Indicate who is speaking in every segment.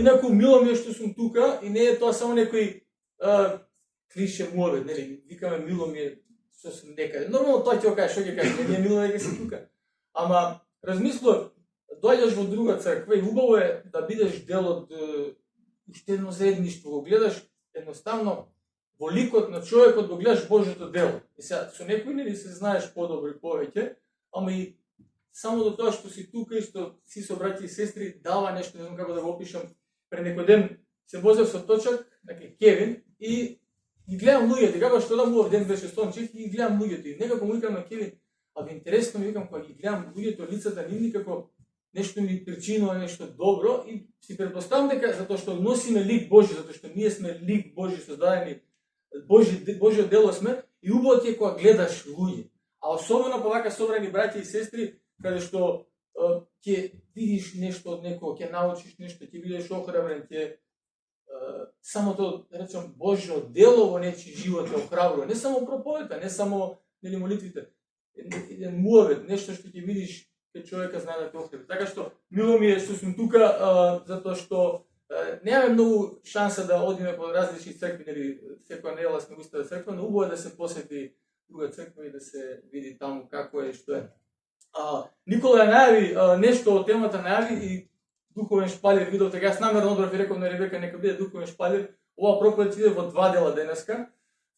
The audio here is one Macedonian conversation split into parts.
Speaker 1: Инаку мило ми е што сум тука и не е тоа само некој клише муавет, нели, викаме мило ми е што сум некаде. Нормално тоа ќе го кажеш, што ќе кажеш, не е мило дека си тука. Ама размислував, доаѓаш во друга црква и убаво е да бидеш дел од уште едно заедништво, го гледаш едноставно во ликот на човекот, го гледаш Божјото дело. И сега со некои нели се знаеш подобро и повеќе, ама и само до тоа што си тука и што си со браќа и сестри дава нешто, не знам како да го опишам. Пред некој ден се возев со точак на Кевин и гледам луѓето, како што да му ден беше сончев и гледам луѓето и некако му викам на Кевин, а интересно ми викам кога ги гледам луѓето лицата нивни како нешто ми причинува нешто добро и си претпоставам дека затоа што носиме лик Божи, затоа што ние сме лик Божи создадени, Божјо дело сме и убаво ти е кога гледаш луѓе. А особено па вака собрани браќа и сестри каде што ќе видиш нешто од некој, ќе научиш нешто, ќе бидеш охрабрен, ќе самото, да речам, Божјо дело во нечи живот е охрабрува, не само проповета, не само нели молитвите, еден муавет, нешто што ќе видиш ке човека знае да те охрабри. Така што мило ми е што сум тука затоа што немаме многу шанса да одиме по различни цркви, нели секоја недела сме устава црква, но убаво е да се посети друга црква и да се види таму како е и што е. Никола ја најави нешто од темата, најави и духовен шпалир, видов така, јас намерно одбрав и реков на Ребека нека биде духовен шпалир. Ова проповед иде во 2 дела денеска.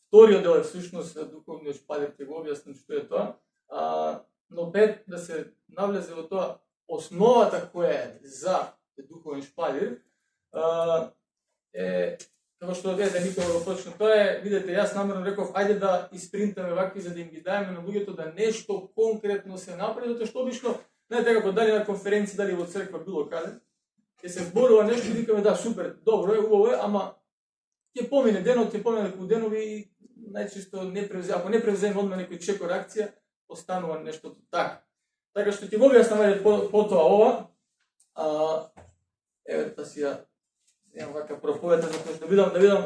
Speaker 1: Вториот дел е всушност духовниот шпалир, ќе го објаснам што е тоа. Но пред да се навлезе во тоа, основата која е за духовен шпалир е како што да Никола го почна, тоа е, видете, јас намерно реков, ајде да испринтаме вакви за да им ги даеме на луѓето да нешто конкретно се направи, затоа што обично, знаете како дали на конференција, дали во црква, било каде, ќе се зборува нешто и викаме да, супер, добро е, убаво е, ама ќе помине денот, ќе помине некои денови и најчесто ако не превземе одма некој чеко реакција, останува нештото така. Така што ќе го објаснам потоа ова, еве та си ја имам вака проповета, затоа што да видам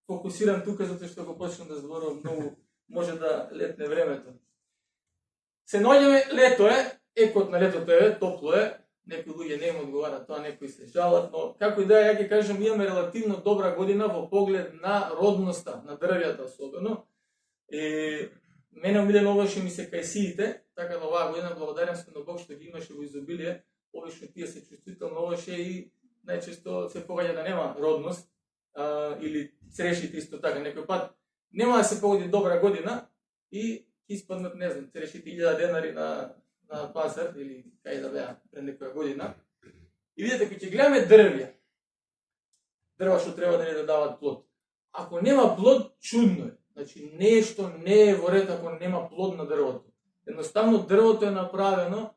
Speaker 1: фокусиран тука, затоа што го почнам да зборувам многу, може да летне времето. Се наоѓаме, лето е, екот на летото е, топло е, некои луѓе не им одговара тоа, некои се жалат, но како и да ја ќе кажам, имаме релативно добра година во поглед на родноста, на дрвјата особено. И мене омилено овоше ми се кајсиите, така да оваа година благодарен сум на Бог што ги имаше во изобилие, обично тие се чувствително овоше и најчесто се погаѓа да нема родност, или црешите исто така, некој пат нема да се погоди добра година и испаднат, не знам, црешите 1000 денари на пазар или кај да беа пред некоја година. И видите, кога ќе гледаме дрва што треба да дават плод. Ако нема плод, чудно е. Значи нешто не е во ред ако нема плод на дрвото. Едноставно дрвото е направено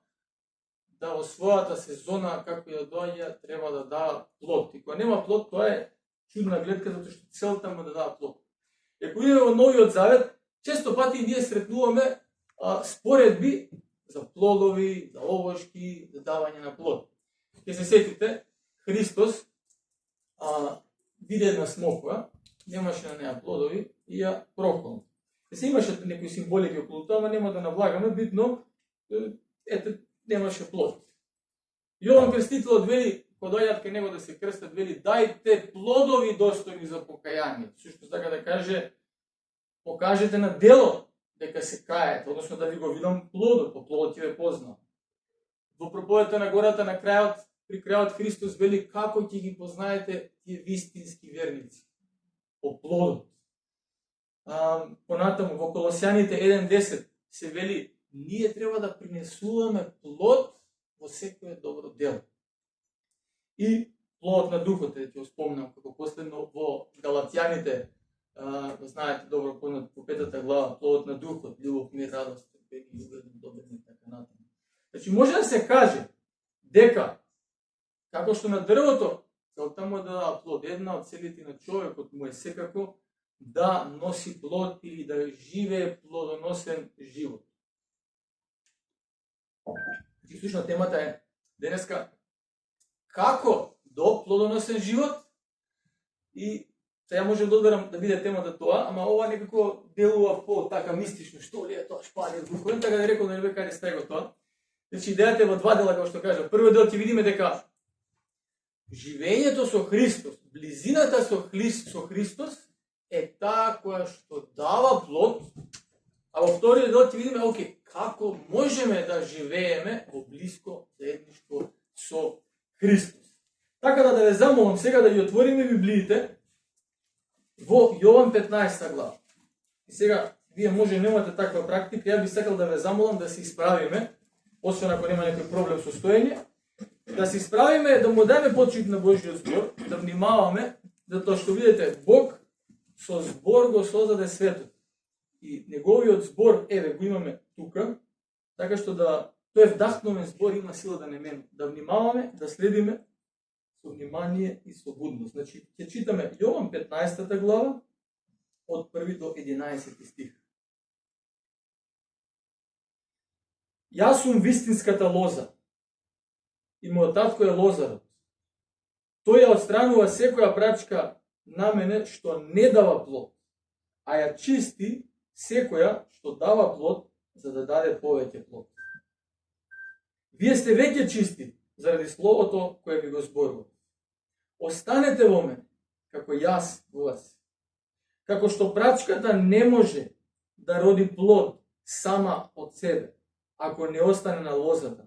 Speaker 1: да во својата сезона како ја доаѓа треба да дава плод. И кога нема плод, тоа е чудна гледка затоа што целта му да дава плод. И ако идеме во Новиот Завет, често пати ние сретнуваме споредби за плодови, за овошки, за давање на плод. Ќе се сетите, Христос виде една смоква, немаше на неа плодови и ја проколна. Се имаше некои символики околу тоа, ама нема да навлагаме, битно ете немаше плод. Јован Крстителот вели, кога доаѓаат кај него да се крстат, вели дајте плодови достојни за покаяние. Сушто така да каже, покажете на дело дека се каете, односно да ви го видам плодот, по плодот ќе ве познам. Во проповедта на гората на крајот, при крајот Христос вели како ќе ги познаете тие вистински верници. По плодот. Понатаму во Колосјаните 1:10 се вели ние треба да принесуваме плод во секое добро дело. И плодот на духот, ќе го спомнам како последно во Галатјаните, знаете добро познат по 5 глава, плодот на духот, љубов, мир, радост, трпение, уверен, добрина и така натаму. Значи може да се каже дека како што на дрвото целта му е да дава плод, една од целите на човекот му е секако да носи плод или да живее плодоносен живот. И всушност темата е денеска како до плодоносен живот и сега може да одберам да биде темата тоа, ама ова некако делува по така мистично, што ли е тоа шпалир духовен, така да рекол да не бе каде стај го тоа. Значи идејата е во 2 дела, како што кажа. Првиот дел ќе видиме дека живењето со Христос, близината со Христос е таа која што дава плод, а во вториот дел ќе видиме, како можеме да живееме во блиско заедништво со Христос. Така да ве замолам сега да ги отвориме Библиите во Јован 15 глава. И сега, вие може немате таква практика, ја би сакал да ве замолам да се исправиме, освен ако нема некој проблем со стоење, да се исправиме, да му дадеме почит на Божјиот збор, да внимаваме, затоа што видите, Бог со збор го создаде светот. И неговиот збор, го имаме тука, така што да тој вдахновен збор има сила да не менува. Да внимаваме, да следиме со внимание и со будност. Значи, ќе читаме Јован 15 глава, од 1 до 11 стих. Јас сум вистинската лоза, и мојот татко е лозарот. Тој ја отстранува секоја прачка на мене што не дава плод, а ја чисти секоја што дава плод, за да даде повеќе плод. Вие сте веќе чисти заради словото кое ви го зборувам. Останете во мене, како јас во вас. Како што прачката не може да роди плод сама од себе, ако не остане на лозата,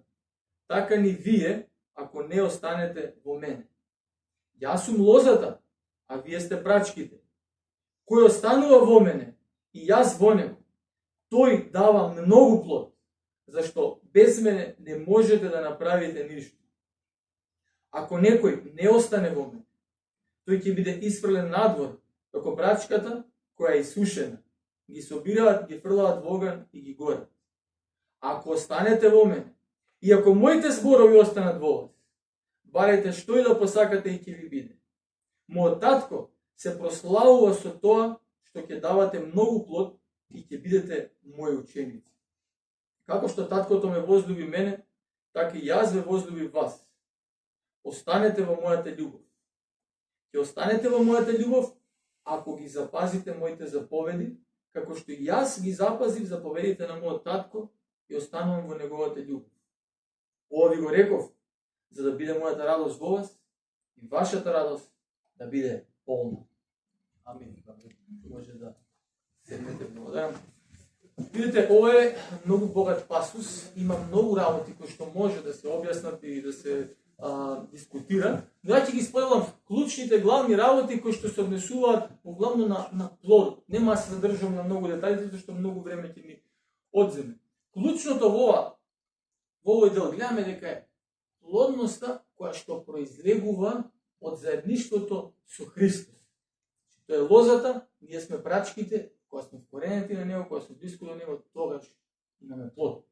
Speaker 1: така ни вие, ако не останете во мене. Јас сум лозата, а вие сте прачките. Кој останува во мене и јас во него, тој дава многу плод, зашто без мене не можете да направите ништо. Ако некој не остане во мене, тој ќе биде исфрлен надвор, како прачката која е исушена. Ги собираат, ги фрлаат во оган и ги горат. Ако останете во мене, и ако моите зборови останат во вас, барете што и да посакате и ќе ви биде. Мојот татко се прославува со тоа што ќе давате многу плод и ќе бидете мои ученици. Како што таткото ме возлюби мене, така и јас ве возлюбив вас. Останете во мојата љубов. Ќе останете во мојата љубов ако ги запазите моите заповеди, како што и јас ги запазив заповедите на мојот татко и останувам во неговата љубов. Ова ви го реков, за да биде мојата радост во вас и вашата радост да биде полна. Амин. Може да седнете, благодарам. Видите, ова е многу богат пасус, има многу работи кои што може да се објаснат и да се дискутира, но ја ќе ги споделам клучните главни работи кои што се однесуваат главно на плод. Нема да се задржам на многу детали, затоа што многу време ќе ми одземе. Клучното во овој дел гледаме дека е плодноста која што произлегува од заедништвото со Христос. Тоа е лозата, ние сме прачките, кога сме вкоренети на него, кога сме близко до него, тогаш имаме плод.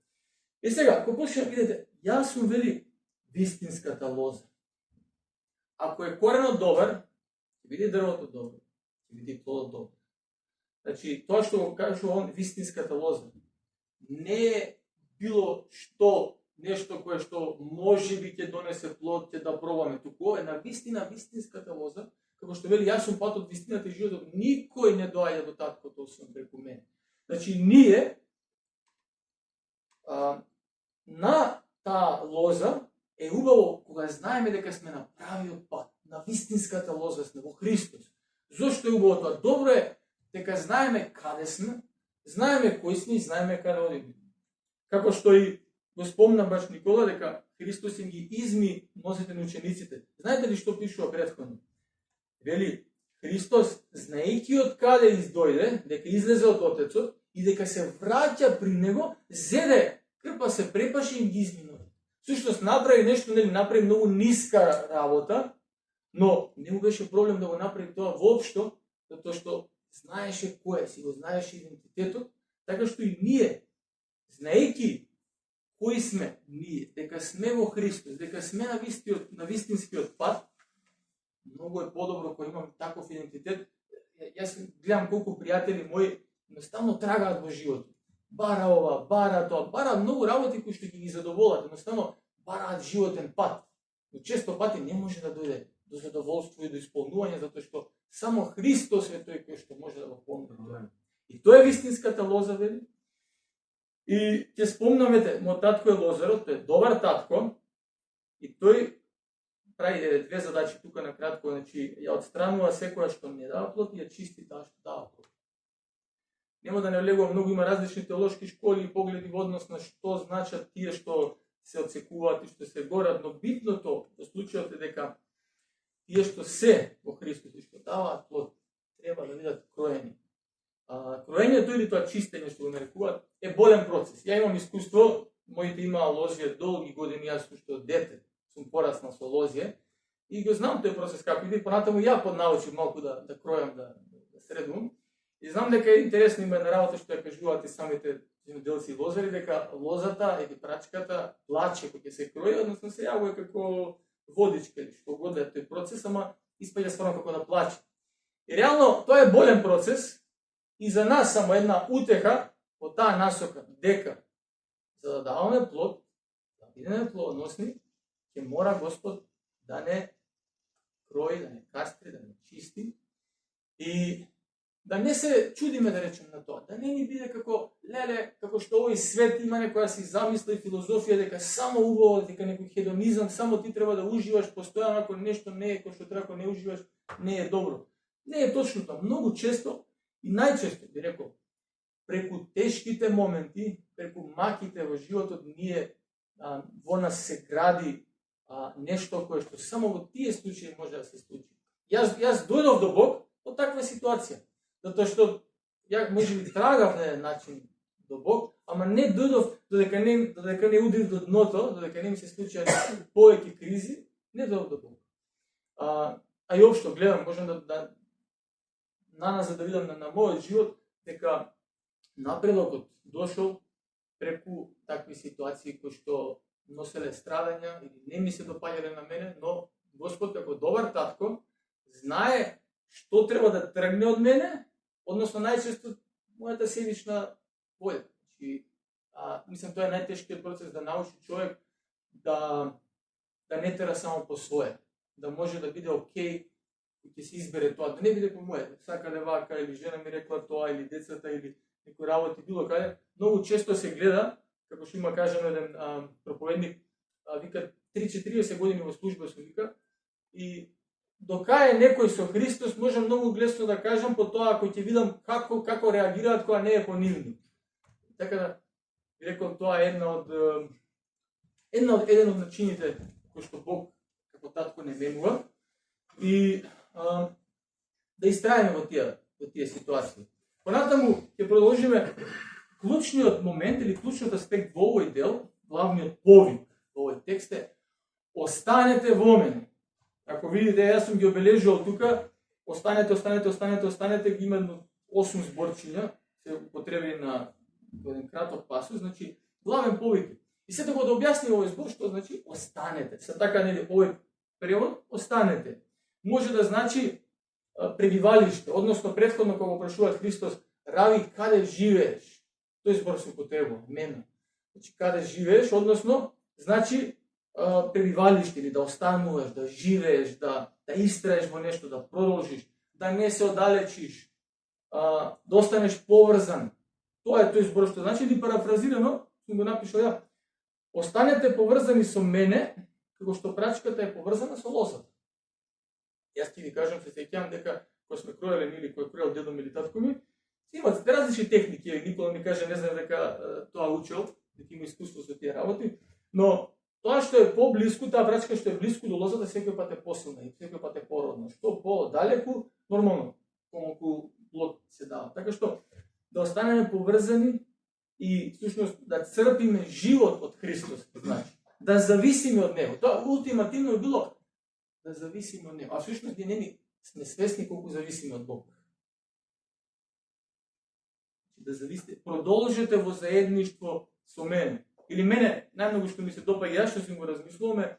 Speaker 1: И сега, кога почнеме, видите, јас сум вели вистинската лоза. Ако е коренот добар, ќе биде дрвото добро, ќе биде плодот добар. Значи, тоа што го кажува он, вистинската лоза, не е било што, нешто кое што може би ќе донесе плод, ќе да пробаме. Туку е на вистина вистинската лоза, како што вели, јас сум патот, вистината и животот, никој не доаѓа до таткото освен преку мене. Значи, ние на таа лоза е убаво кога знаеме дека сме на правиот пат, на вистинската лоза сме во Христос. Зошто е убаво тоа? Добро е дека знаеме каде сме, знаеме кои сме и знаеме каде одиме. Како што и го спомна баш Никола, дека Христос им ги изми носите на учениците. Знаете ли што пишува претходно? Вели, Христос, знаејќи од каде дојде, дека излезе од Отецот и дека се враќа при него, зеде крпа се препаши и ги изми носите. Сушност направи нешто, направи многу ниска работа, но не му беше проблем да го направи тоа воопшто, затоа што знаеше кој е, си го знаеше идентитетот, така што и ние, знаејќи кои сме ние, дека сме во Христос, дека сме на вистинскиот пат, многу е подобро кога имам таков идентитет. Јас гледам колку пријатели мои едноставно трагаат во животот. Бара ова, бара тоа, бара многу работи кои што ги задоволат, едноставно бараат животен пат. Но често пати не може да дојде до задоволство и до исполнување, затоа што само Христос е тој кој што може да го помогне. И тоа е вистинската лоза, вели. И ќе спомнамете, мојот татко е лозарот, тој е добар татко, и тој прави две задачи тука на кратко, значи ја отстранува секоја што не дава плод и ја чисти таа што дава плод. Нема да не влегувам, многу има различни теолошки школи и погледи во однос на што значат тие што се отсекуваат и што се горат, но битното во случајот е дека тие што се во Христос и што даваат плод треба да бидат кроени. Кроењето или тоа чистење што го нарекуваат е болен процес. Ја имам искуство, моите имаа лозје долги години, јас што дете сум пораснал со лозје и го знам тој процес како иде, понатаму ја поднаучив малку да кројам, да средувам. И знам дека е интересно, има една работа што ја кажуваат и самите земјоделци и лозари, дека лозата или прачката плаче кога ќе се крои, односно се јавува како водичка или што god е тој процес, ама испаѓа стварно како да плаче. И реално тоа е болен процес и за нас само една утеха во таа насока дека за да даваме плод, да бидеме плодоносни, ќе мора Господ да не крои, да не кастри, да не чисти и да не се чудиме, да речем, на тоа. Да не ни биде како, леле, како што овој свет има некоја си замисла и филозофија, дека само убаво, дека некој хедонизам, само ти треба да уживаш постојано, ако нешто не е кој што треба, ако не уживаш, не е добро. Не е точно тоа. Многу често и најчесто, би рекол, преку тешките моменти, преку маките во животот, ние во нас се гради нешто кое што само во тие случаи може да се случи. Јас дојдов до Бог во таква ситуација. Затоа што ја можеби трагав на еден начин до Бог, ама не дојдов додека не удрив до дното, додека не ми се случија повеќе кризи, не дојдов до Бог. А и општо гледам, можам да наназад да видам на мојот живот дека напредокот дошол преку такви ситуации кои што носеле страдања или не ми се допаѓале на мене, но Господ како добар татко знае што треба да тргне од мене, односно најчесто мојата себична волја. Мислам, тоа е најтешкиот процес да научи човек да не тера само по свое, да може да биде окей, ќе се избере тоа, да не биде по моје, сакале вака, или жена ми рекла тоа, или децата, или некој работи било каде. Многу често се гледа, како што има кажано еден проповедник, вика 30-40 години во служба со вика, и дока е некој со Христос, може многу лесно да кажам по тоа ако ќе видам како реагираат кога не е по нивни. Така да би рекол тоа е еден од начините кои што Бог како татко не менува и да истраеме во тие ситуации. Понатаму ќе продолжиме клучниот момент или клучниот аспект во овој дел, главниот повик во овој текст е останете во мене. Ако видите, јас сум ги обележувал тука, останете, ги има 8 зборчиња, се употребени на еден краток пасус, значи главен повик. И сето го да објасним овој збор, што значи останете. Се така нели овој превод останете. Може да значи пребивалиште, односно претходно кога го прашуваат Христос, Рави, каде живееш? Тој збор се употребува, мена. Значи каде живееш, односно значи пребивалиште или да остануваш, да живееш, да истраеш во нешто, да продолжиш, да не се оддалечиш, да останеш поврзан. Тоа е тој збор што значи, или парафразирано, сум го напишал ја, останете поврзани со мене, како што прачката е поврзана со лозата. Јас ќе ви кажам, се сеќавам дека кога сме кроеле или кој кроел дедом или татко ми, имат различни техники, Никола ми каже, не знам дека тоа учел, дека има искуство со тие работи, но тоа што е поблиску, таа прачка што е блиску до лозата, секој пат е посилна и секој пат е породна. Што по-далеку, нормално, помалку плод се дава. Така што да останеме поврзани и всушност да црпиме живот од Христос, значи да зависиме од него. Тоа ултимативно е било да зависиме од него. А всушност ние не сме свесни колку зависиме од Бог. Да зависите, продолжете во заедништво со мене. Или мене, најмногу што ми се допаѓа, што си го размислуваме,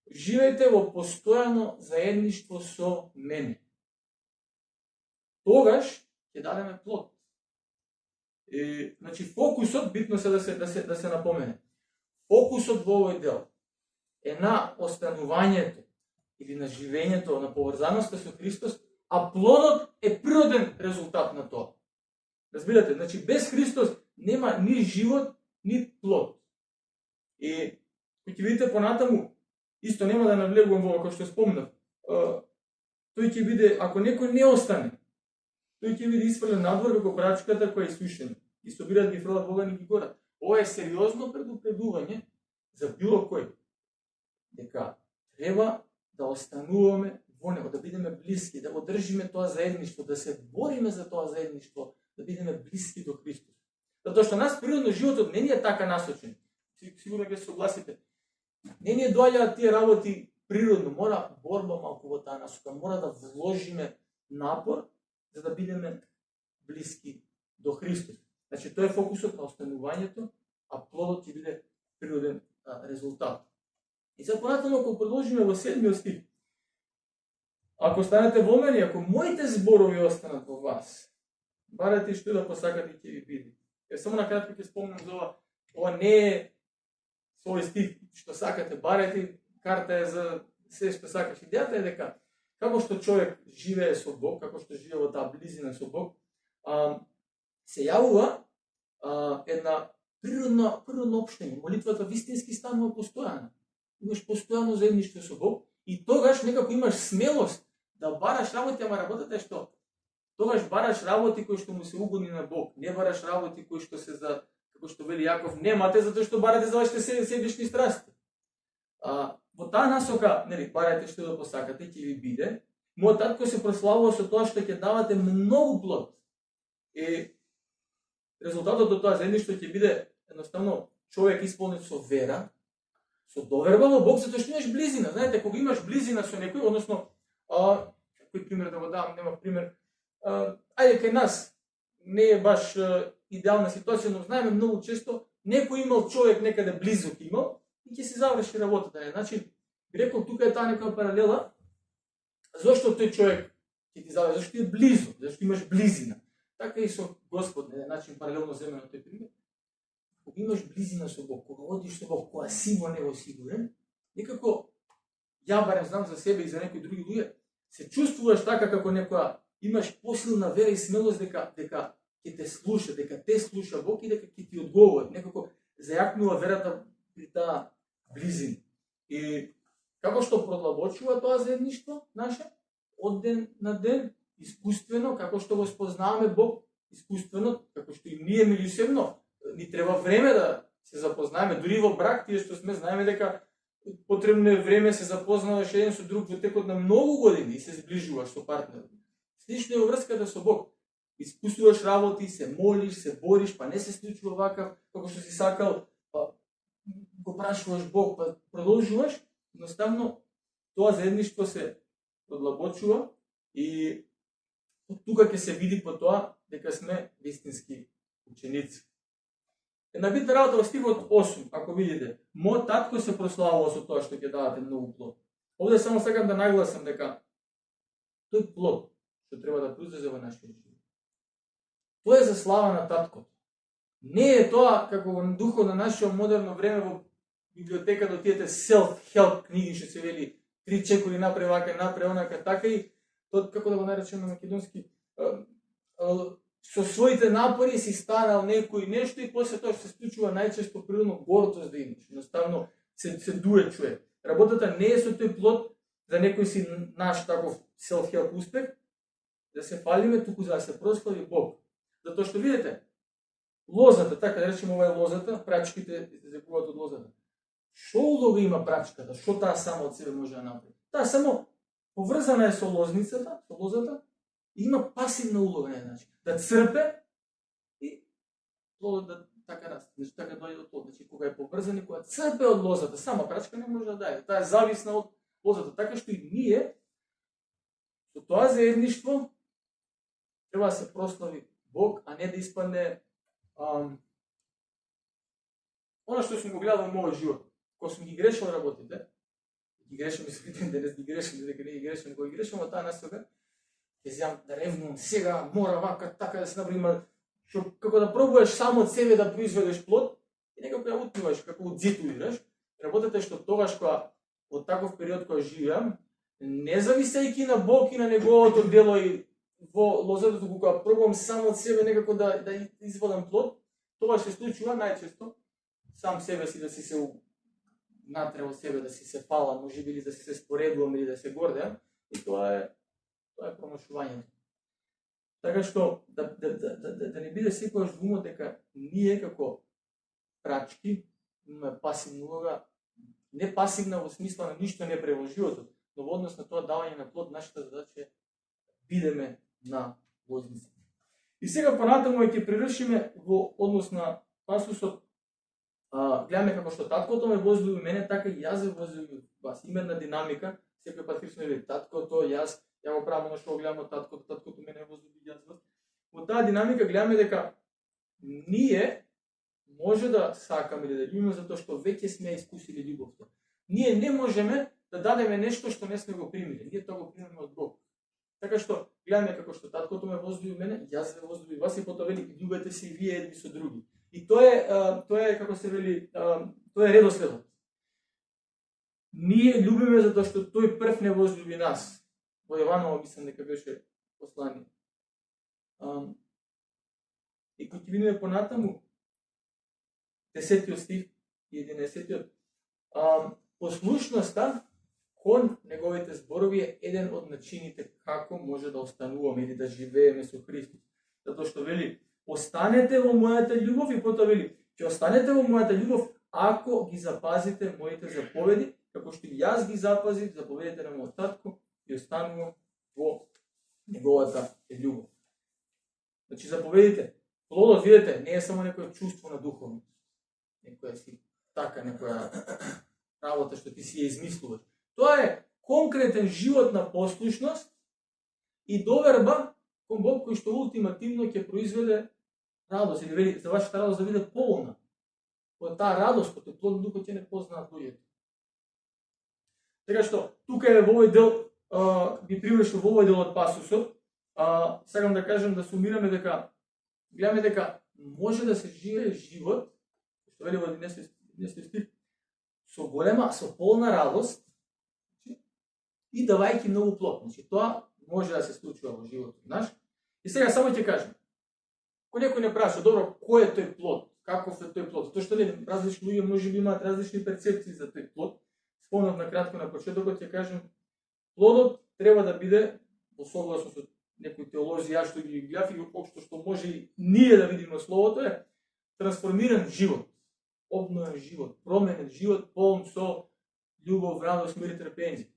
Speaker 1: живеете во постојано заедништво со мене. Тогаш ќе дадеме плод. Значи фокусот, битно се да се напомене. Фокусот во овој дел е на останувањето или на живењето, на поврзаноста со Христос, а плодот е природен резултат на тоа. Разбирате, значи без Христос нема ни живот, ни плод. И кој ќе видите понатаму, исто нема да навлегувам во како што спомнав. Тој ќе биде, ако некој не остане, тој ќе биде испрлен надвор како брачката која е исушена. И собираат ги фрлат Бога ни ги горат. Ова е сериозно предупредување за било кој. Дека треба да остануваме во него, да бидеме блиски, да одржиме тоа заедништво, да се бориме за тоа заедништво, да бидеме блиски до Христос. Затоа што нас природно животот не ни е така насочен. Сигурно ќе се согласите. Не ни доаѓаат тие работи природно, мора борба малку во таа насока, мора да вложиме напор за да бидеме блиски до Христос. Значи тоа е фокусот на останувањето, а плодот ќе биде природен резултат. И за понатаму ако продолжиме во 7 стих, ако станете во мене, ако моите зборови останат во вас, барете што да посакате ќе ви биде. Само на кратко ќе спомнам за ова. Ова не е овој стих што сакате, барете, карта е за се што сакаш. Идејата е дека како што човек живее со Бог, како што живее во таа близина со Бог, се јавува една природно општење. Молитвата вистински станува постојана. Имаш постојано заедништво со Бог и тогаш некако имаш смелост да бараш работи, ама работата е што тогаш бараш работи кои што му се угодни на Бог. Не бараш работи кои што се за, како што вели Јаков, немате затоа што барате за вашите себични страсти. Во таа насока, нели, барате што да посакате, ќе ви биде. Мојот татко се прославува со тоа што ќе давате многу плод. И резултатот од тоа заедништво ќе биде едноставно човек исполнет со вера, со доверба во Бог, затоа што имаш близина. Знаете, кога имаш близина со некој, односно, кој пример да го дам, нема пример, ајде кај нас не е баш идеална ситуација, но знаеме многу често некој имал човек некаде близо имал и ќе се заврши работата. Значи, би рекол тука е таа некоја паралела, зошто тој човек ќе ти заврши, зашто е близо, зашто имаш близина. Така и со Господ, на начин паралелно земено тој пример. Кога имаш близина со Бог, кога одиш со Бог, кога си во него сигурен, некако, ја барем знам за себе и за некои други луѓе, се чувствуваш така како некоја, имаш посилна вера и смелост дека ќе те слуша, дека те слуша Бог и дека ќе ти одговори. Некако зајакнува верата при таа близина. И како што продлабочува тоа заедништво наше, од ден на ден, искуствено, како што го спознаваме Бог, искуствено, како што и ние меѓусебно, ни треба време да се запознаеме, дури во брак, тие што сме, знаеме дека потребно е време, се запознаваш еден со друг во текот на многу години и се сближуваш со партнерот. Слично е во врската со Бог. Искусуваш работи, се молиш, се бориш, па не се случува вакав, како што си сакал, па го прашуваш Бог, па продолжуваш, едноставно тоа заедништво се продлабочува и тука ќе се види по тоа дека сме вистински ученици. Една битна работа во стихот 8, ако видите, мојот татко се прославува со тоа што ќе давате многу плод. Овде само сакам да нагласам дека тој плод што треба да произлезе во нашиот живот, тоа е за слава на таткото. Не е тоа како во духот на нашето модерно време во библиотека да отидете self-help книги што се вели 3 чекори направи вака, направи онака, така и тоа како да го наречем на македонски, со своите напори си станал некој нешто и после тоа што се случува најчесто природно гордост да имаш. Едноставно се дуе човек. Работата не е со тој плод за некој си наш таков self-help успех, да се фалиме, туку за да се прослави Бог. Затоа што видите, лозата, така да речеме ова е лозата, прачките излекуваат од лозата. Што улога има прачката? Што таа само од себе може да направи? Таа само поврзана е со лозницата, со лозата, и има пасивна улога на начин. Да црпе и плодот да така расте. Значи така доаѓа до плод. Значи кога е поврзан и кога црпе од лозата, сама прачка не може да даде. Таа е зависна од лозата. Така што и ние со тоа заедништво треба да се прослави Бог, а не да испадне она што сум го гледал во мојот живот. Кога сум ги грешил работите, ги грешам и свитен денес ги грешам, дека не ги грешам, кога ги грешам во таа насока, ќе зјам да ревнувам сега, мора вака, така да се направи, што како да пробуваш само од себе да произведеш плод, и некако ја утнуваш, како одзитуваш. Работата е што тогаш кога во таков период кога живеам, не зависејќи на Бог и на неговото дело и во лозата, туку кога пробувам само од себе некако да извадам плод, тоа се случува најчесто сам себе си да си се натре во себе, да си се фала, можеби или да се споредувам или да се гордеам, и тоа е промашувањето. Така што да не биде секогаш во умот дека ние како прачки имаме пасивна улога, не пасивна во смисла на ништо не прави во животот, но во однос на тоа давање на плод, нашата задача е бидеме на лозница. И сега понатаму ќе превршиме во однос на пасусот. Гледаме како што таткото ме возлюби мене, така и јас ве возлюбив вас. Има една динамика, секој пат Христос вели таткото, ја го правам она што гледам од таткото мене возлюби јас вас. Во таа динамика гледаме дека ние може да сакаме или да љубиме затоа што веќе сме искусили љубовта. Ние не можеме да дадеме нешто што не сме го примиле. Ние тоа го примаме од Бог. Така што гледаме како што таткото ме возлюби мене, јас ве возлюби вас, и потоа вели љубете се и вие едни со други. И тоа е како се вели, тоа е редоследот. Ние љубиме затоа што тој прв не возлюби нас. Во Јованово мислам дека беше послание. И кога ќе видиме понатаму 10 стих и 11, послушноста кон неговите зборови е еден од начините како може да остануваме или да живееме со Христос. Затоа што вели останете во мојата љубов, и потоа вели ќе останете во мојата љубов ако ги запазите моите заповеди, како што и јас ги запазив заповедите на мојот татко и останувам во неговата љубов. Значи заповедите, плодот, видите, не е само некое чувство на духовност, некоја си така, некоја работа што ти си ја измислуваш. Тоа е конкретен живот на послушност и доверба кон Бог, кој што ултимативно ќе произведе радост, или вели за вашата радост да биде полна. Од таа радост, кој е плод духот, ќе не познаат луѓето. Така што, тука е во овој дел, би привлечил во овој дел од пасусот, сакам да кажам, да сумираме дека, гледаме дека може да се живее живот, што вели во 11 стих, со голема, со полна радост и давајќи многу плод. Значи, тоа може да се случува во животот наш. И сега само ќе кажам, кој некој не праша, добро, кој е тој плод? Каков е тој плод? Тоа што различни луѓе можеби имаат различни перцепции за тој плод. Спомнав на кратко на почетокот, ќе кажам, плодот треба да биде во согласно со некои теолози, јас што ги гледав и општо што може и ние да видиме словото е трансформиран живот, обновен живот, променен живот, полн со љубов, радост, мир и трпение.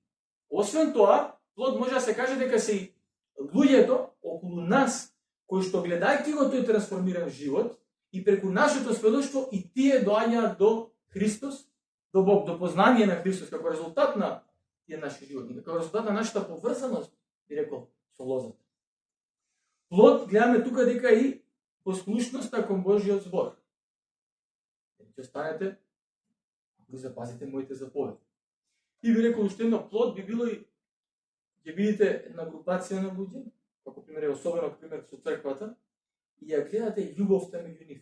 Speaker 1: Освен тоа, плод може да се каже дека се и луѓето околу нас, кои што гледајќи го тој трансформиран живот и преку нашето сведоштво и тие доаѓаат до Христос, до Бог, до познание на Христос како резултат на тие наши животи, како резултат на нашата поврзаност, би рекол, со лозата. Плод гледаме тука дека и послушноста кон Божиот збор. Ќе останете, ако запазите моите заповеди. И би рекол уште едно, плод би било и ќе видите една групација на луѓе, како пример, особено пример со црквата, и ја гледате љубовта меѓу нив.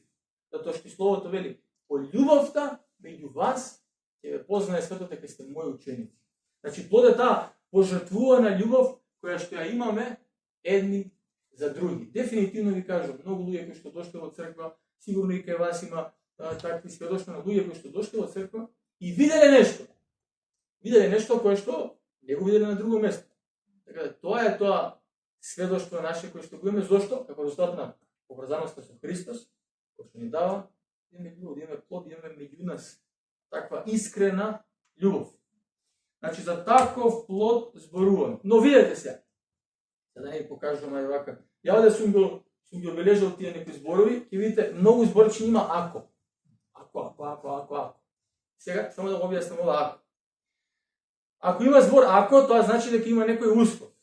Speaker 1: Затоа што словото вели, по љубовта меѓу вас ќе ве познае светот дека сте мои ученици. Значи, плод е таа пожртвувана љубов која што ја имаме едни за други. Дефинитивно ви кажам, многу луѓе кои што дошле во црква, сигурно и кај вас има такви сведоштва на луѓе кои што дошле во црква и виделе нешто. Виделе нешто кое што не го виделе на друго место. Така тоа е тоа сведоштво наше кое што го имаме, зошто? Како резултат на поврзаноста со Христос, кој што ни дава, имаме љубов, имаме плод, имаме меѓу нас таква искрена љубов. Значи, за таков плод зборувам. Но видете се, за да не ви покажувам ај вака. Ја овде сум ги обележал тие некои зборови, ќе видите, многу зборчи има ако. Ако. Сега, само да го објаснам ова ако. Ако има збор ако, тоа значи дека има некој услов.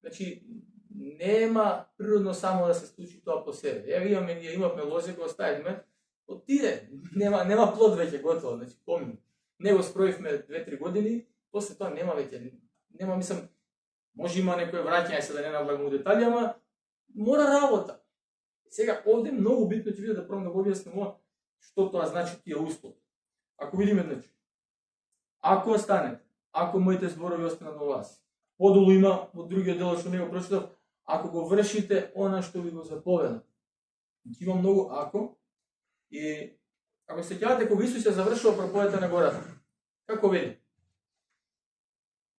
Speaker 1: Значи, нема природно само да се случи тоа по себе. Ја видиме, ние имавме лозе, го оставивме, отиде, нема плод веќе готово, значи помни. Не го спроивме 2-3 години, после тоа нема веќе, нема, мислам, може има некој враќање, се да не навлагам у детали, ама мора работа. Сега, овде многу битно ќе биде да пробам да го објаснам што тоа значи тие услови. Ако видиме, значи, ако останете, ако моите зборови останат во вас, подолу има во другиот дел што не го прочитав, ако го вршите она што ви го заповедам. Значи има многу ако, и ако се сеќавате кога Исус ја завршува проповедта на гората, Како вели?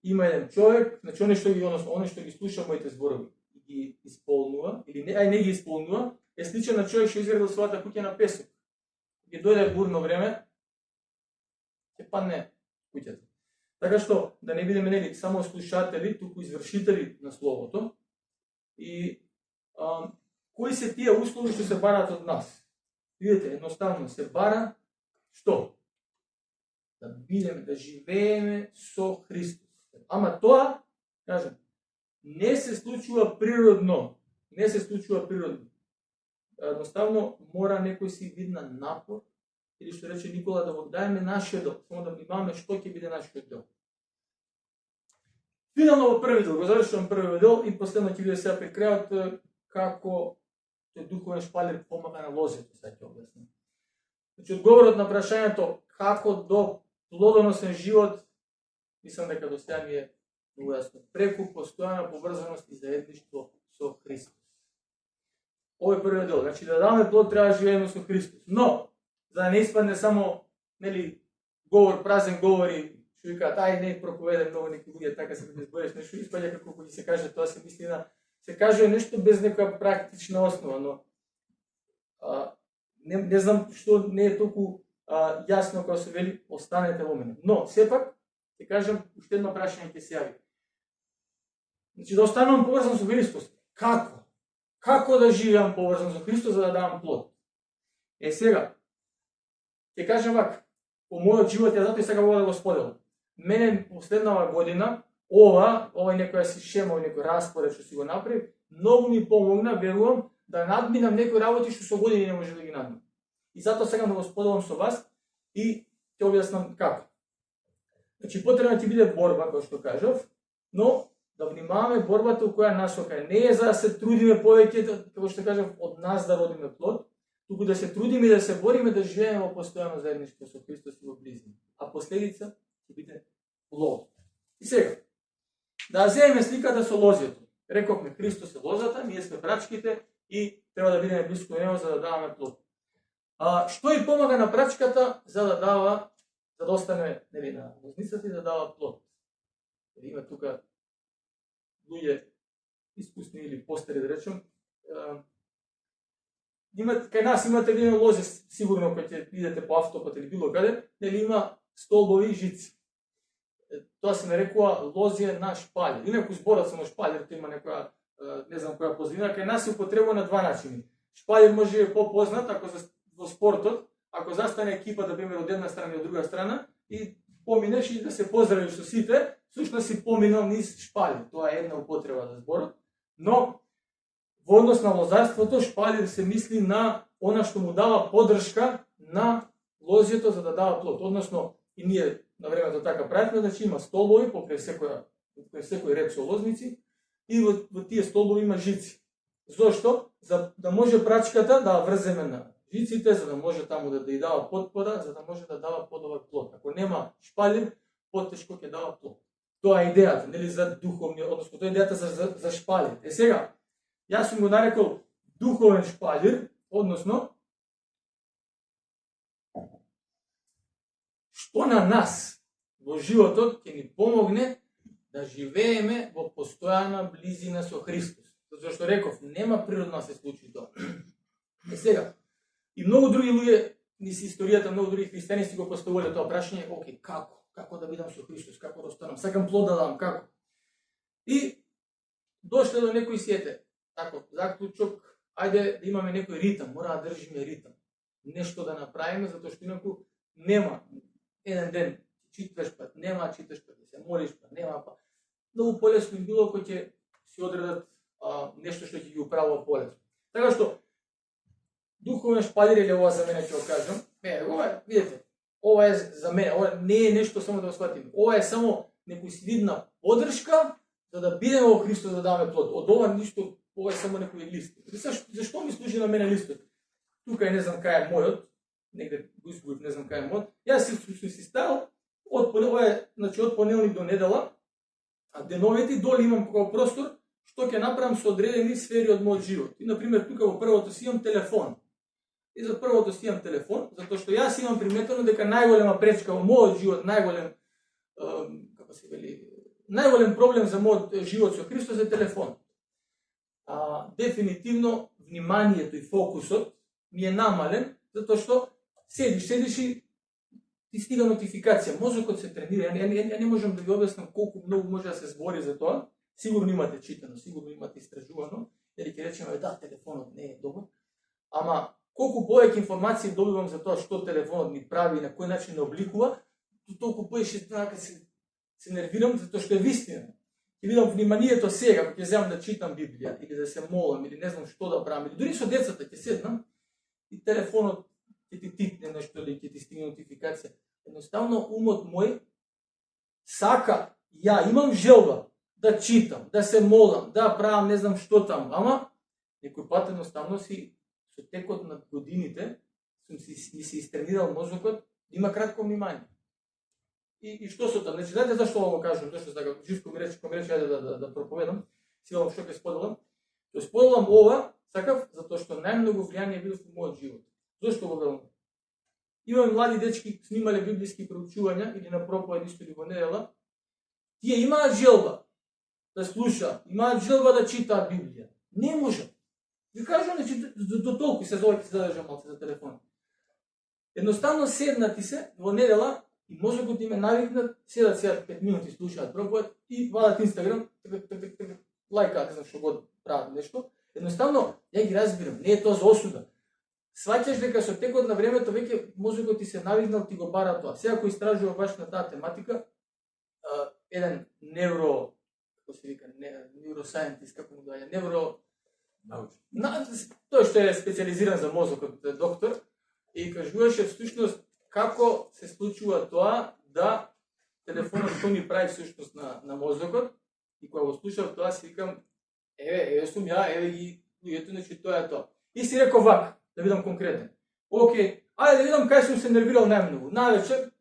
Speaker 1: Има еден човек, значи оне што ги слуша моите зборови и ги исполнува, или не ги исполнува, е сличен на човек што изградил својата куќа на песок. Ќе дојде бурно време, ќе падне куќата. Така што да не бидеме нели само слушатели, туку извршители на словото. И кои се тие услови што се бараат од нас? Видите, едноставно се бара што? Да бидеме, да живееме со Христос. Ама тоа, кажам, не се случува природно. Не се случува природно. Едноставно мора некој си вид на напор, или што рече Никола, да го даеме нашиот дел, само да внимаваме што ќе биде нашиот дел. Финално во први дел, го завршувам први дел и последно ќе биде сега при крајот како тој духовен шпалер помага на лозето, сега ќе објаснам. Значи, одговорот на прашањето како до плодоносен живот, мислам дека до сега ми е многу јасно. Преку постојана поврзаност и заедништво со Христос. Овој први дел, значи да даваме плод треба да живееме со Христос. Но за да не испадне само нели говор, празен говори, што викаат ај не проповедај многу неки луѓе така се да збориш нешто, испаѓа како кога се каже тоа се мисли на се каже нешто без некоја практична основа, но не знам што не е толку јасно кога се вели останете во мене. Но сепак ќе кажам уште едно прашање ќе се јави. Значи да останам поврзан со Христос. Како? Како да живеам поврзан со Христос за да давам плод? Сега ќе кажам вака, по мојот живот ја затоа и сега мога да го споделам. Мене последнава година овај некоја си шема, некој распоред што си го направив, многу ми помогна, верувам, да надминам некои работи што со години не може да ги надминам. И затоа сакам да го споделам со вас и ќе објаснам како. Значи потребна ќе биде борба, како што кажав, но да внимаваме борбата у која насока не е за да се трудиме повеќе, како што кажав, од нас да родиме плод, туку да се трудиме и да се бориме да живееме во постојано заедништво со Христос и во близини. А последица ќе биде плод. И сега, да земеме сликата со лозјето. Рековме, Христос е лозата, ние сме прачките и треба да бидеме близко него за да даваме плод. Што и помага на прачката за да дава, за да остане нели на лозницата и да дава плод? Има тука луѓе искусни или постари да речем. Кај нас имате видено лозе, сигурно кога ќе идете по автопат или било каде, нели има столбови и жици. Тоа се нарекува лозје на шпалер. Инаку зборот само шпалер, тоа има некоја, не знам која позивина, кај нас се употребува на два начини. Шпалер може да е попознат ако во спортот, ако застане екипа да пример од една страна и од друга страна и поминеш и да се поздравиш со сите, всушност си поминал низ шпалер. Тоа е една употреба за зборот, но во однос на лозарството шпалер се мисли на она што му дава поддршка на лозјето за да дава плод. Односно и ние на времето така правиме, значи има столбови покрај секој ред со лозници и во тие столбови има жици. Зошто? За да може прачката да врземе на жиците, за да може таму да ја дава потпора, за да може да дава подобар плод. Ако нема шпалер, потешко ќе дава плод. Тоа е идејата, нели за духовни, односно тоа е идејата за шпалер. Сега, јас сум го нарекол духовен шпалер, односно што на нас во животот ќе ни помогне да живееме во постојана близина со Христос. Затоа што реков, нема природно да се случи тоа. Сега, и многу други луѓе, низ историјата, многу други христијани си го поставувале тоа прашање, окей, како? Како да бидам со Христос? Како да останам? Сакам плод да дам, како? И дошле до некој сиете, тако, заклучок, ајде да имаме некој ритам, мора да држиме ритам. Нешто да направиме, затоа што инаку нема еден ден читаш пат, нема читаш пат, да се молиш пат, нема пат. Многу полесно било кој ќе си одредат нешто што ќе ги управува полесно. Така што духовен шпалер или ова за мене ќе го кажам. Ова видите, ова е за мене, ова не е нешто само да го сватиме. Ова е само некој видна поддршка за да бидеме во Христос да даваме плод. Од ова ништо, ова е само некој лист. Зашто ми служи на мене листот? Тука не знам кај е мојот, негде го изгубив, не знам кај е мојот. Јас си ставил ова е, значи од понеделник до недела, а деновите доле имам како простор што ќе направам со одредени сфери од мојот живот. И на пример тука во првото си имам телефон. И за првото си имам телефон, затоа што јас имам приметено дека најголема пречка во мојот живот, најголем како се вели, најголем проблем за мојот живот со Христос е телефон. Дефинитивно вниманието и фокусот ми е намален, затоа што седиш и ти стига нотификација, мозокот се тренира. Ја не можам да ви објаснам колку многу може да се збори за тоа. Сигурно имате читано, сигурно имате истражувано, или ќе речеме да, телефонот не е добар, ама колку повеќе информации добивам за тоа што телефонот ми прави и на кој начин не обликува, толку повеќе се нервирам, затоа што е вистина. Ќе видам вниманието сега, кога ќе земам да читам Библија, или да се молам, или не знам што да правам, или дури со децата ќе седнам, и телефонот ќе ти титне нешто, или ќе ти стигне нотификација. Едноставно, умот мој сака, ја имам желба да читам, да се молам, да правам не знам што таму, ама некој пат едноставно со текот на годините ми се истренирал мозокот да има кратко внимание. И што со тоа? Значи, знаете зашто го кажам? Зашто така Живко ми рече, ајде да проповедам, силам што ќе споделам. Ќе споделам ова, сакав, затоа што најмногу влијание било во мојот живот. Зошто го велам? Имам млади дечки снимале библиски проучувања или на проповед исто или во недела. Тие имаат желба да слушаат, имаат желба да читаат Библија. Не можат. Ви кажам, значи, до толку се задржам малку за телефон. Едноставно седнати се во недела и мозокот им е навикнат, седат 5 минути слушаат проповед и вадат Инстаграм, лајкаат, не знам што го прават нешто. Едноставно, ја ги разбирам, не е тоа за осуда. Сваќаш дека со текот на времето веќе мозокот ти се навикнал, ти го бара тоа. Сега кој истражува баш на таа тематика, еден како се вика, neuroscientist, како му доаѓа, тој што е специализиран за мозокот, доктор, и кажуваше всушност како се случува тоа да телефонот што ни прави всушност на мозокот, и кога го слушав тоа си викам, еве сум ја, еве ги луѓето, значи тоа е тоа. И си реков вака, да видам конкретен. Океј, ајде да видам кај сум се нервирал најмногу. Навечер,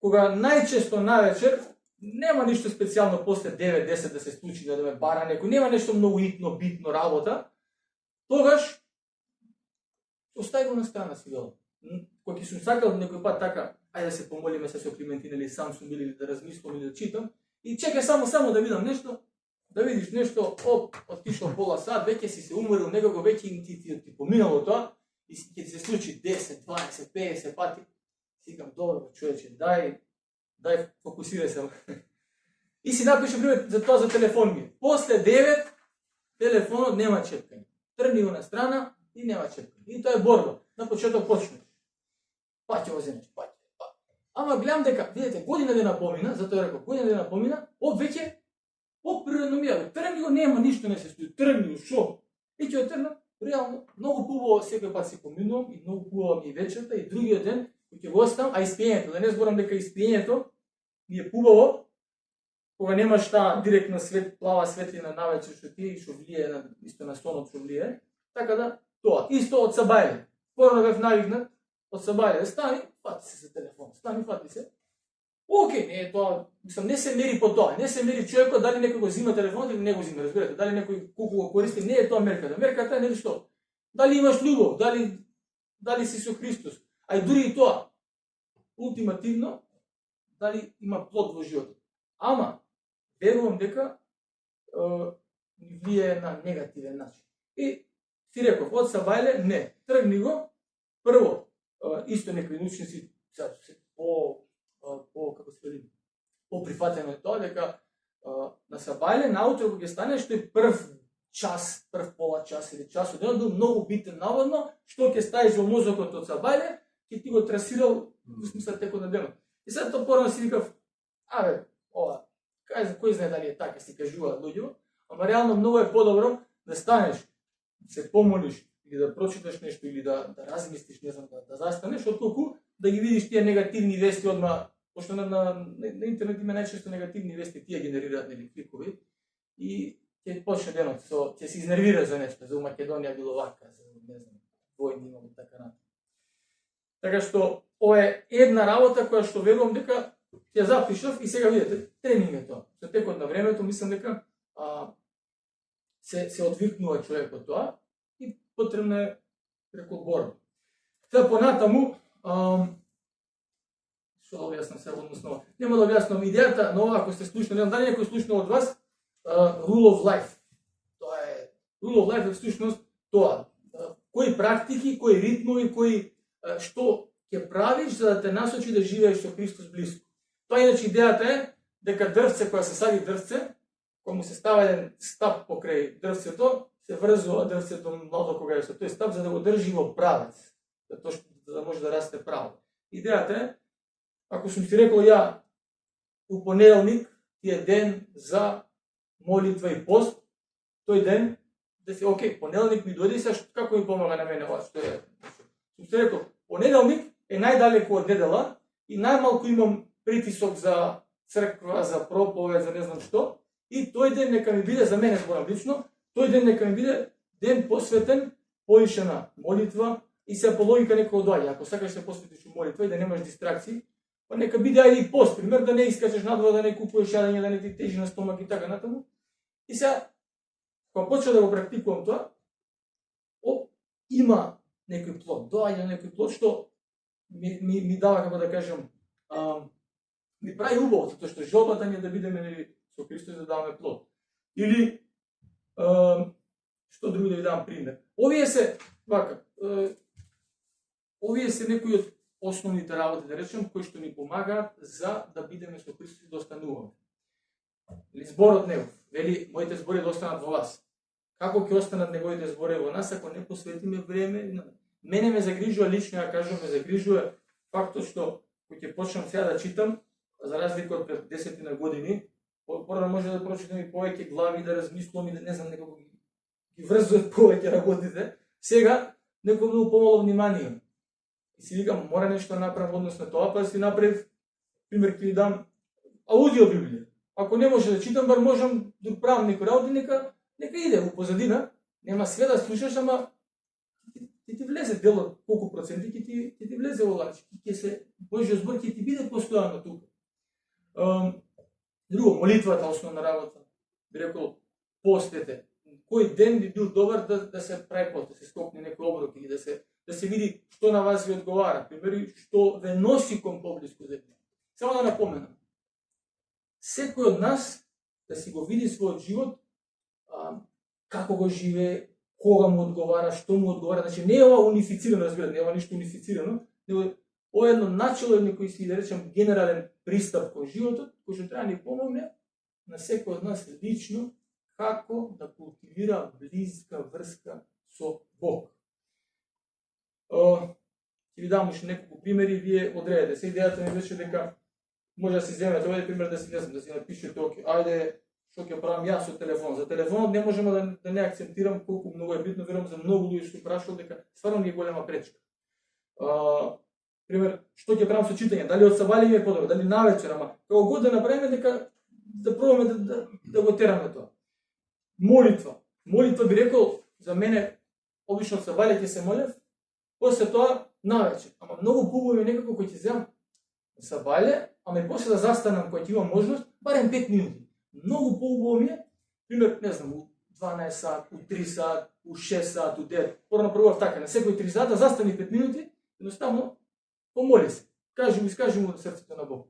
Speaker 1: кога најчесто навечер, нема ништо специјално после 9-10 да се случи, да ме бара некој, нема нешто многу итно, битно работа, тогаш остави го на страна си велам. Кога ќе сум сакал некој пат така, ајде да се помолиме се со Климентина или сам сум или да размислам или да читам, и чекај само да видам нешто, да видиш нешто, отишол пола сат, веќе си се уморил некако, веќе ти поминало тоа, и ќе се случи 10, 20, 50 пати. Сикам, добро, човече, дај фокусирај се. И си напишам пример за тоа за телефон ми. После 9, телефонот нема чепкање. Трни го на страна и нема чепкање. И тоа е борба. На почеток почнеш. Па ќе го земеш, Ама гледам дека, видите, година дена помина, затоа реков, година дена помина, веќе, природно ми јаве, трни го, нема ништо не се стои, трни го, шо? И ќе отрнам, реално, многу хубаво секој пат си поминувам и многу хубаво ми е вечерта и другиот ден, ќе го оставам, а испиењето, да не зборам дека испиењето ми е хубаво, кога немаш таа директна плава светлина навечер што ти што влие исто на сонот што влие, така да тоа. Исто од сабајле. Порано бев навикнат од сабајле, стани, фати се за телефон, фати се. Океј, не е тоа, мислам, не се мери по тоа, не се мери човекот дали некој го зима телефонот или не го зима, разбирате, дали некој колку го користи, не е тоа мерката. Мерката е нели што? Дали имаш љубов, дали си со Христос, а и дури и тоа. Ултимативно, дали има плод во животот. Ама верувам дека ни влијае на негативен начин. И си реков, од сабајле, не, тргни го, прво, исто некои научници се како се вели, поприфатено е тоа, дека на сабајле, наутро кога ќе станеш, тој прв час, прв пола час или час од денот бил многу битен наводно, што ќе ставиш во мозокот од сабајле, ќе ти го трасирал во смисла текот на денот. И сега тоа порано си викав, ова, кој знае дали е така, си кажуваат луѓе, ама реално многу е подобро да станеш, да се помолиш, или да прочиташ нешто, или да размислиш, не знам, да застанеш, отколку да ги видиш тие негативни вести одма, пошто на интернет има најчесто негативни вести, тие генерираат нели кликови, и ќе почне денот ќе се изнервира за нешто, за Македонија било вака, за не знам, војни имало така натаму. Така што ова е една работа која што верувам дека ќе запишав и сега видите, тренинг е тоа. Со текот на времето мислам дека се одвикнува човекот тоа и потребна е борба. Сега понатаму, што да објаснам се односно, нема да објаснам идејата, но ако сте слушнали, не знам дали некој слушнал од вас, Rule of Life. Тоа е Rule of Life е всушност тоа. Кои практики, кои ритмови, што ќе правиш за да те насочи да живееш со Христос блиско. Тоа иначе идејата е дека дрвце, кога се сади дрвце, кога му се става еден стап покрај дрвцето, се врзува дрвцето младо кога е со тој стап за да го држи во правец, за да може да расте право. Идејата е, ако сум ти рекол ја у понеделник ти е ден за молитва и пост, тој ден да си окей, понеделник ми дојде сега како ми помага на мене ова што е. Сум ти рекол, понеделник е најдалеку од недела и најмалку имам притисок за црква, за проповед, за не знам што, и тој ден нека ми биде, за мене зборам лично, тој ден нека ми биде ден посветен поише на молитва и се по логика некој доаѓа. Ако сакаш се посветиш у молитва и да немаш дистракции, па нека биде ајде и пост, пример да не искачеш надвор, да не купуваш јадење, да не ти тежи на стомак и така натаму. И сега кога почна да го практикувам тоа, има некој плод, доаѓа некој плод што ми дава, како да кажам, ми прави убаво, затоа што желбата ни е да бидеме со Христос да даваме плод. Или што друго да ви давам пример. Овие се некои од основните работи, да речем, кои што ни помагаат за да бидеме со Христос и да остануваме. Зборот негов, вели, моите збори да останат во вас. Како ќе останат неговите збори во нас ако не посветиме време? Мене ме загрижува лично, ја кажувам, ме загрижува фактот што кој ќе почнам сега да читам, за разлика од пред 10 години, порано може да прочитам и повеќе глави, да размислувам и да не знам некако ги врзуват повеќе работите. Сега некој многу помало внимание. И си викам, мора нешто да направам односно тоа, па си направив, пример ќе ви дам аудио Библија. Ако не може да читам, бар можам да правам некој работи, нека иде у позадина, нема све да слушаш, ама ти влезе делот, колку проценти ќе ти влезе во лач, ќе се Божјиот збор ќе ти биде постојано тука. Друго, молитвата основна работа. Би рекол, постете. Кој ден би бил добар да се прави пост, да се скопне некој оброк или да се види што на вас ви одговара, примери што ве носи кон поблиску за Бог. Само да напоменам. Секој од нас да си го види својот живот, како го живее, кога му одговара, што му одговара. Значи не е ова унифицирано, разбирате, не е ова ништо унифицирано, него ова е едно начело, некој си да речем генерален пристап кон животот, кој што треба да ни помогне на секој од нас лично како да култивира близка врска со Бог. Ќе ви дам уште неколку примери, вие одредете. Се идејата ми беше дека може да си земете овој пример да си не знам, да си напишете ајде што ќе правам јас со телефон. За телефонот не можеме да не акцентирам колку многу е битно, верувам за многу луѓе што прашаат дека стварно ни е голема пречка. Пример, што ќе правам со читање, дали од сабање е подобро, дали навечер, ама како год да направиме дека да пробаме да го тераме тоа. Молитва. Молитва би рекол за мене обично сабање ќе се молев, после тоа навечер. Ама многу побаво е некако кој ќе земам сабање, ама и после да застанам кога ќе имам можност, барем 5 минути. Многу поубаво ми е, пример, не знам, у 12 сат, у 3 сат, у 6 сат, у 9, порано пробував така, на секој 3 сата, застани 5 минути, едноставно помоли се. Искажи му срцето на Бог.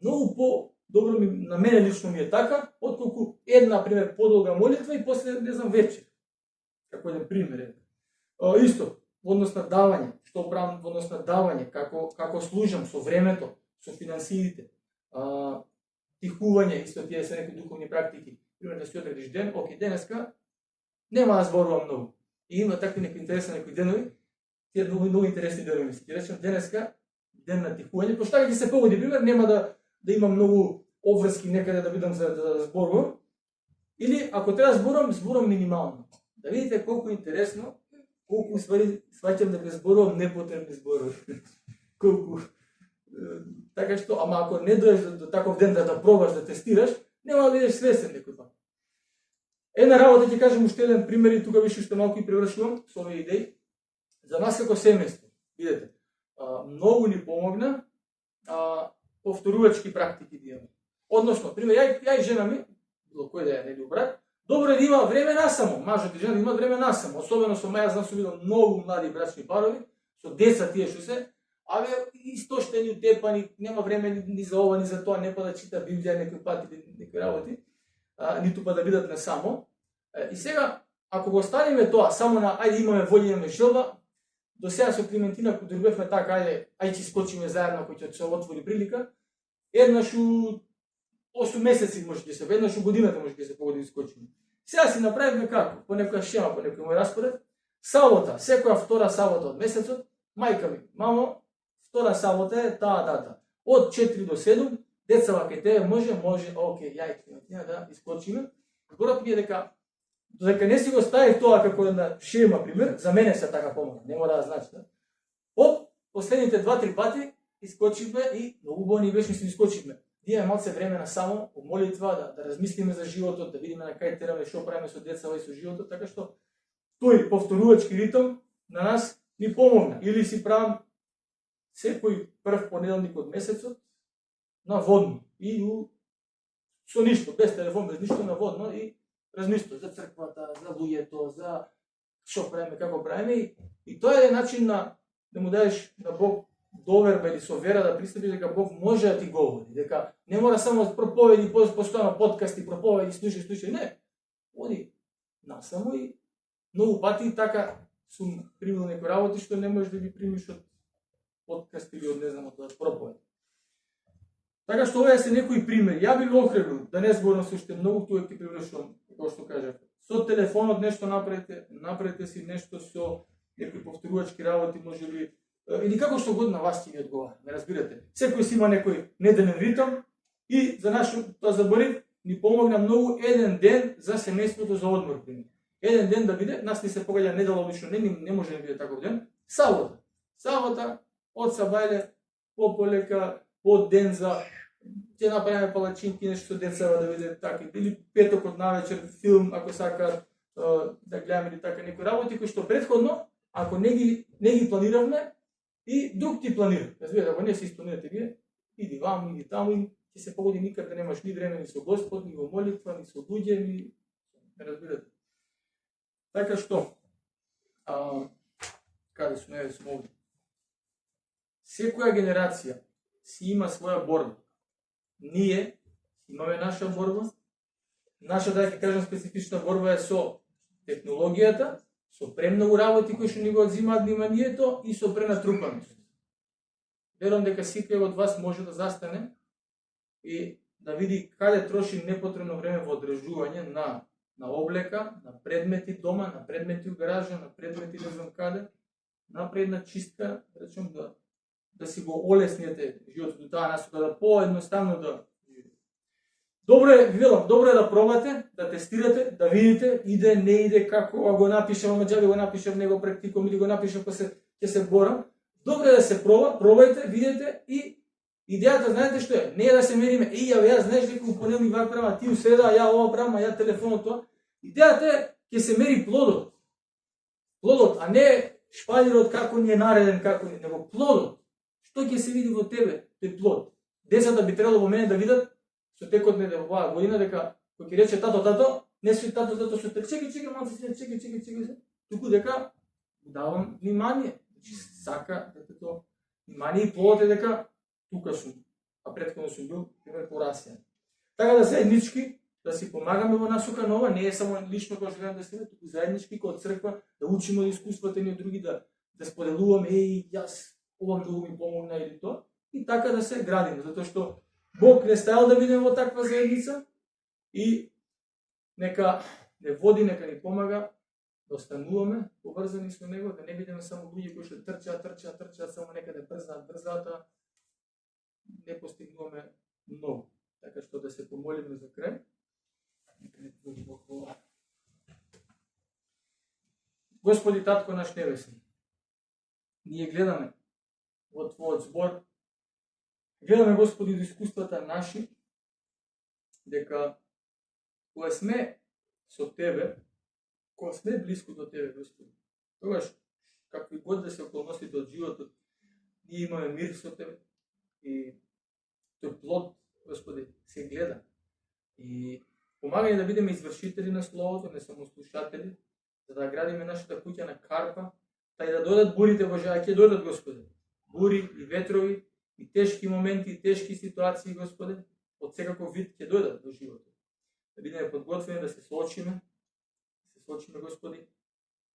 Speaker 1: Многу по-добро на мене лично ми е така, отколку една, пример, подолга молитва и после, не знам, вечер. Како еден пример е. Исто, во однос на давање, што правам во однос на давање, како служам со времето, со финансиите, тихување, исто тие се некои духовни практики. Пример, да си одредиш ден, окей, денеска нема да зборувам многу. И има такви некои интересни некои денови, тие многу интересни денови ми се. Ќе речем денеска ден на тихување, пошто така ќе се погоди, пример, нема да имам многу обврски некаде да бидам за да зборувам. Или ако треба зборувам минимално. Да видите колку интересно, колку ствари сваќам дека зборувам непотребни зборови. Колку така што, ама ако не доеш до таков ден да пробаш, да тестираш, нема да бидеш свесен некој пат. Една работа ќе кажам уште еден пример и тука више уште малку и превршувам со овие идеи. За нас како семејство, видете, многу ни помогна повторувачки практики да имаме. Односно, пример, ја и жена ми, било кој да е нели брат, добро е да има време насамо, мажот и жена има време насамо, особено со маја знам сум видел многу млади брачни парови, со деца тие што се, Абе, истоштени, утепани, нема време ни за ова, ни за тоа, не па да чита Библија некој пат или некои работи, ниту па да бидат на само. И сега, ако го оставиме тоа, само на, ајде имаме волја, имаме желба, до сега со Климентина, кога дојдовме така, ајде ќе скочиме заедно, кој ќе се отвори прилика, еднаш у 8 месеци може ќе се, еднаш у годината може ќе се погоди да скочиме. Сега си направивме како, по некоја шема, по некој мој распоред, сабота, секоја втора сабота од месецот, мајка ми, мамо, втора сабота е таа дата. Од 4 до 7, децава кај тебе може, окей, ја и Климентина да искочиме. Зборот ми е дека додека не си го ставив тоа како една шема, пример, за мене се така помага, не мора да значи. Од последните 2-3 пати искочивме и многу убаво ни беше што искочивме. Ние малце време на само молитва, да размислиме за животот, да видиме на кај тераме, што правиме со децава и со животот, така што тој повторувачки ритм на нас ни помогна. Или си правам секој прв понеделник од месецот на водно и со ништо, без телефон, без ништо, на водно и размислувам за црквата, за луѓето, за што правиме, како правиме, и тоа е начин да му дадеш на Бог доверба или со вера да пристапиш дека Бог може да ти говори, дека не мора само проповеди, постојано подкасти, проповеди, слушај, не. Оди насамо и многу пати така сум примил некои работи што не можеш да ги примиш од подкаст или од не знам од проповед. Така што ова се некои примери. Ја би го охрабрил да не зборам се уште многу, тоа ќе привлечам, како што кажав. Со телефонот нешто направете си нешто со некои повторувачки работи, можеби или како што god на вас ќе ви одговара, ме разбирате. Секој си има некој неделен ритм и за нашо тоа заборив ни помогна многу еден ден за семејството за одмор, пример. Еден ден да биде, нас ни се погаѓа недела обично, не може да биде таков ден, сабота. Сабота од сабајле полека, по ден за ќе направиме палачинки, нешто децава да виде така, или петокот навечер филм, ако сакаат да гледаме или така некои работи кои што претходно, ако не ги планиравме, и друг ти планира. Разбирате, ако не се испланирате вие, иди ваму, иди таму, и ќе се погоди никад да немаш ни време ни со Господ, ни во молитва, ни со луѓе, ни разбирате. Така што, каде сум, еве сум овде. Секоја генерација си има своја борба. Ние имаме наша борба. Наша, да ќе кажам, специфична борба е со технологијата, со премногу работи кои што ни го одзимаат вниманието и со пренатрупаност. Верувам дека секој од вас може да застане и да види каде троши непотребно време во одржување на облека, на предмети дома, на предмети у гаража, на предмети не знам каде, направи една чистка, речем да си го олеснете животот до таа насока, да поедноставно да живеете. Добро е да пробате, да тестирате, да видите иде, не иде, како го напишам, ама џабе го напишам, не го практикувам или го напишам, па ќе се борам. Добро е да се пробајте, видите и идејата знаете што е? Не е да се мериме, јас знаеш дека у понеделник вак правам, ти у среда, ја ова правам, ја телефонот тоа. Идејата е ќе се мери плодот. Плодот, а не шпалирот како ни е нареден, како ни, него плодот. Што ќе се види во тебе, тој плод. Децата би требало во мене да видат со текот на оваа година дека кој ќе рече тато, не си тато што чеки, малце чеки, туку дека давам внимание. Значи сака детето внимание и плодот е дека тука сум, а претходно сум бил пример порасен. Така да заеднички да си помагаме во насока нова, не е само лично кој желеам да се туку заеднички кој црква да учиме од искуствата ни од други, да споделуваме, јас ова многу ми помогна или тоа, и така да се градиме, затоа што Бог не стајал да бидеме во таква заедница и нека не води, нека ни помага да остануваме поврзани со Него, да не бидеме само луѓе кои што трчаат, само некаде брзаат, не постигнуваме многу. Така што да се помолиме за крај. Господи Татко наш небесен, ние гледаме во Твојот збор, гледаме, Господи, до искуствата наши, дека кога сме со Тебе, кога сме близко до Тебе, Господи, тогаш, какви год да се околностите од животот, ние имаме мир со Тебе и тој плод, Господи, се гледа. И помагај да бидеме извршители на Словото, не само слушатели, за да градиме нашата куќа на карпа, та и да дојдат бурите, Боже, а ќе дојдат, Господи. бури и ветрови, и тешки моменти, и тешки ситуации, Господе, од секаков вид ќе дојдат до животот. Да бидеме подготвени да се соочиме, Господи,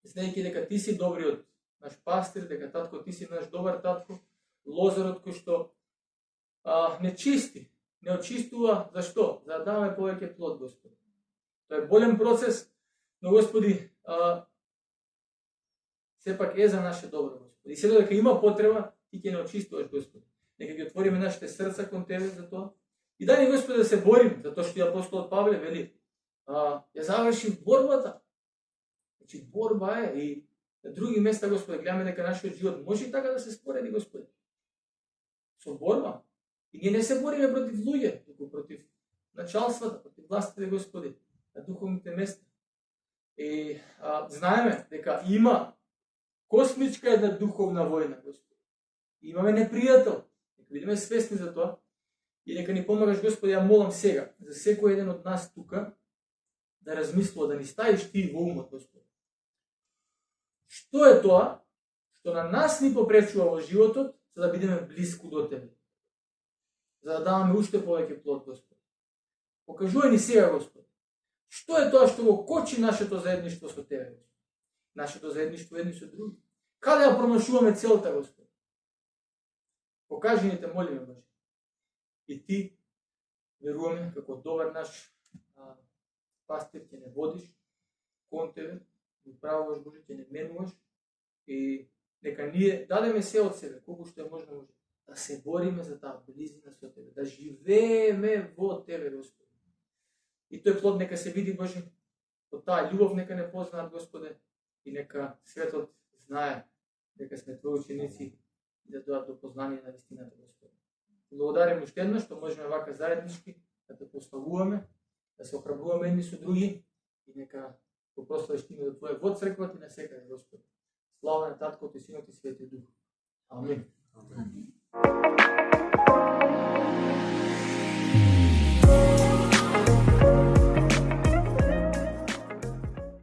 Speaker 1: знаејќи дека Ти си добриот наш пастир, дека татко Ти си наш добар татко, лозарот кој што не чисти, не очистува, зашто? За да даваме повеќе плод, Господи. Тоа е болен процес, но Господи, сепак е за наше добро, Господи. И се додека има потреба, Ти ќе не очистуваш, Господи. Нека ги отвориме нашите срца кон Тебе за тоа. И дај ни, Господи, да се борим, затоа што и апостолот Павле вели, ја заврши борбата. Значи, борба е и на други места, Господи, гледаме дека нашиот живот може и така да се спореди, Господи. Со борба. И ние не се бориме против луѓе, туку против началствата, против властите, Господи, на духовните места. И знаеме дека има космичка една духовна војна, Господи. И имаме непријател. Нека бидеме свесни за тоа. И дека ни помагаш, Господи, ја молам сега за секој еден од нас тука да размислува, да ни ставиш Ти во умот, Господи. Што е тоа што на нас ни попречува во животот, за да бидеме блиску до Тебе? За да даваме уште повеќе плод, Господи. Покажувај ни сега, Господи. Што е тоа што го кочи нашето заедништво со Тебе, Господи? Нашето заедништво едни со други. Каде ја промашуваме целта, Господи? Покажи ни Те, молиме, Боже. И Ти, веруваме, како добар наш пастир, ќе не водиш кон Тебе, ни правуваш, Боже, ќе не менуваш и нека ние дадеме се од себе, колку што е можно, Боже, да се бориме за таа близина со Тебе, да живееме во Тебе, Господи. И тој плод нека се види, Боже, од таа љубов нека не познаат, Господе, и нека светот знае дека сме Твои ученици и да дојдат до познание на вистината, Господи. Благодарим уште еднаш што можеме вака заеднички да Те прославуваме, да се охрабруваме едни со други и нека го прославиш името Твое во црквата и на секаде, Господи. Слава на Таткото и Синот и Светиот Дух. Амин.